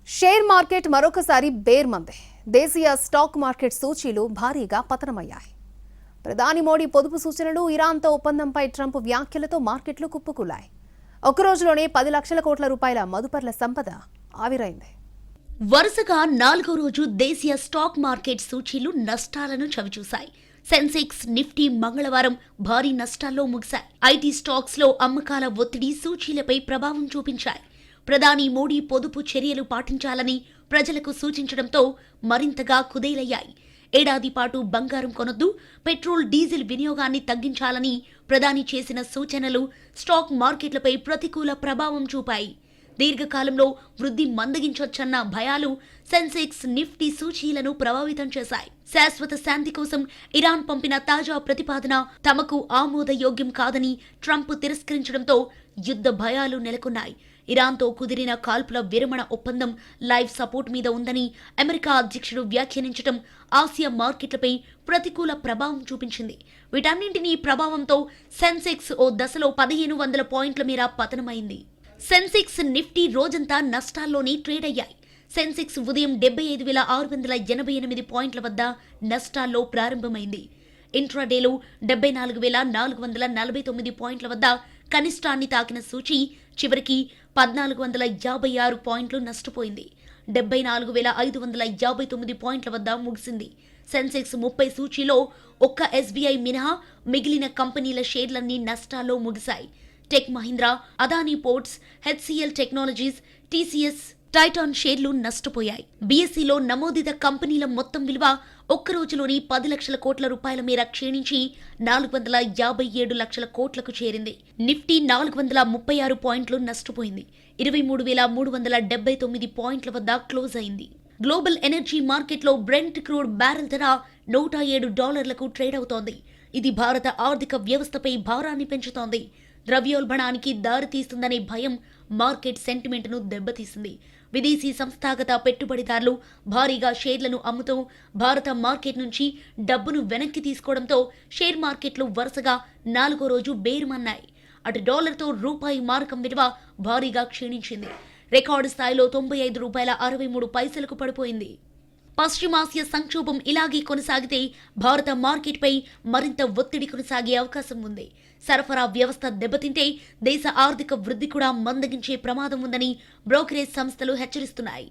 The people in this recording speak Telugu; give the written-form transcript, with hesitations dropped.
షేర్ మార్కెట్ మరొకసారి బేర్మందే. దేశీయ స్టాక్ మార్కెట్ సూచీలు భారీగా పతనమయ్యాయి. ప్రధాని మోడీ పొదుపు సూచనలు, ఇరాన్తో ఒప్పందంపై ట్రంప్ వ్యాఖ్యలతో మార్కెట్లు కుప్పకూలాయి. ఒక రోజులోనే 10 లక్షల కోట్ల రూపాయల మదుపర్ల సంపద ఆవిరైంది. వరుసగా 4వ రోజు దేశీయ స్టాక్ మార్కెట్ సూచీలు నష్టాలను చవిచూశాయి. సెన్సెక్స్, నిఫ్టీ మంగళవారం భారీ నష్టాల్లో ముగిశాయి. ఐటీ స్టాక్స్ లో అమ్మకాల ఒత్తిడి సూచీలపై ప్రభావం చూపించాయి. ప్రధాని మోడీ పొదుపు చర్యలు పాటించాలని ప్రజలకు సూచించడంతో మరింతగా కుదేలయ్యాయి. ఏడాది పాటు బంగారం కొనొద్దు, పెట్రోల్, డీజిల్ వినియోగాన్ని తగ్గించాలని ప్రధాని చేసిన సూచనలు స్టాక్ మార్కెట్లపై ప్రతికూల ప్రభావం చూపాయి. దీర్ఘకాలంలో వృద్ధి మందగించొచ్చన్న భయాలు సెన్సెక్స్, నిఫ్టీ సూచీలను ప్రభావితం చేశాయి. శాశ్వత శాంతి కోసం ఇరాన్ పంపిన తాజా ప్రతిపాదన తమకు ఆమోదయోగ్యం కాదని ట్రంప్ తిరస్కరించడంతో యుద్ధ భయాలు నెలకొన్నాయి. ఇరాన్తో కుదిరిన కాల్పుల విరమణ ఒప్పందం లైఫ్ సపోర్ట్ మీద ఉందని అమెరికా అధ్యక్షుడు వ్యాఖ్యానించడం ఆసియా మార్కెట్లపై ప్రతికూల ప్రభావం చూపించింది. వీటన్నింటినీ ప్రభావంతో సెన్సెక్స్ ఓ దశలో 1500 పాయింట్ల మేర పతనమైంది. సెన్సెక్స్, నిఫ్టీ రోజంతా నష్టాల్లోనే ట్రేడ్ అయ్యాయి. సెన్సెక్స్ ఉదయం 75,688 పాయింట్ల వద్ద నష్టాల్లో ప్రారంభమైంది. ఇంట్రాడేలో 74,449 పాయింట్ల వద్ద కనిష్టాన్ని తాకిన సూచీ చివరికి 1,456 పాయింట్లు నష్టపోయింది. 74,559 పాయింట్ల వద్ద ముగిసింది. సెన్సెక్స్ 30 సూచీలో ఒక్క ఎస్బీఐ మినహా మిగిలిన కంపెనీల షేర్లన్నీ నష్టాల్లో ముగిశాయి. Tech Mahindra, Adani ports, HCl technologies, TCS, Titan షేర్లు నష్టపోయాయి. బీఎస్ఈలో నమోదిత కంపెనీల మొత్తం విలువ ఒక్క రోజులోని 10 లక్షల కోట్ల రూపాయల మేర క్షీణించి 457 లక్షల కోట్లకు చేరింది. నిఫ్టీ 436 పాయింట్లు నష్టపోయింది. 23,379 పాయింట్ల వద్ద క్లోజ్ అయింది. గ్లోబల్ ఎనర్జీ మార్కెట్లో బ్రెంట్ క్రూడ్ బ్యారెల్ ధర $107లకు ట్రేడ్ అవుతోంది. ఇది భారత ఆర్థిక వ్యవస్థపై భారాన్ని పెంచుతోంది. ద్రవ్యోల్బణానికి దారితీస్తుందనే భయం మార్కెట్ సెంటిమెంట్ను దెబ్బతీసింది. విదేశీ సంస్థాగత పెట్టుబడిదారులు భారీగా షేర్లను అమ్ముతూ భారత మార్కెట్ నుంచి డబ్బును వెనక్కి తీసుకోవడంతో షేర్ మార్కెట్లు వరుసగా 4వ రోజు బేరుమన్నాయి. అటు డాలర్తో రూపాయి మారకం విలువ భారీగా క్షీణించింది. రికార్డు స్థాయిలో $90.63 పడిపోయింది. పశ్చిమాసియా సంక్షోభం ఇలాగే కొనసాగితే భారత మార్కెట్పై మరింత ఒత్తిడి కొనసాగే అవకాశం ఉంది. సరఫరా వ్యవస్థ దెబ్బతింటే దేశ ఆర్థిక వృద్ధి కూడా మందగించే ప్రమాదం ఉందని బ్రోకరేజ్ సంస్థలు హెచ్చరిస్తున్నాయి.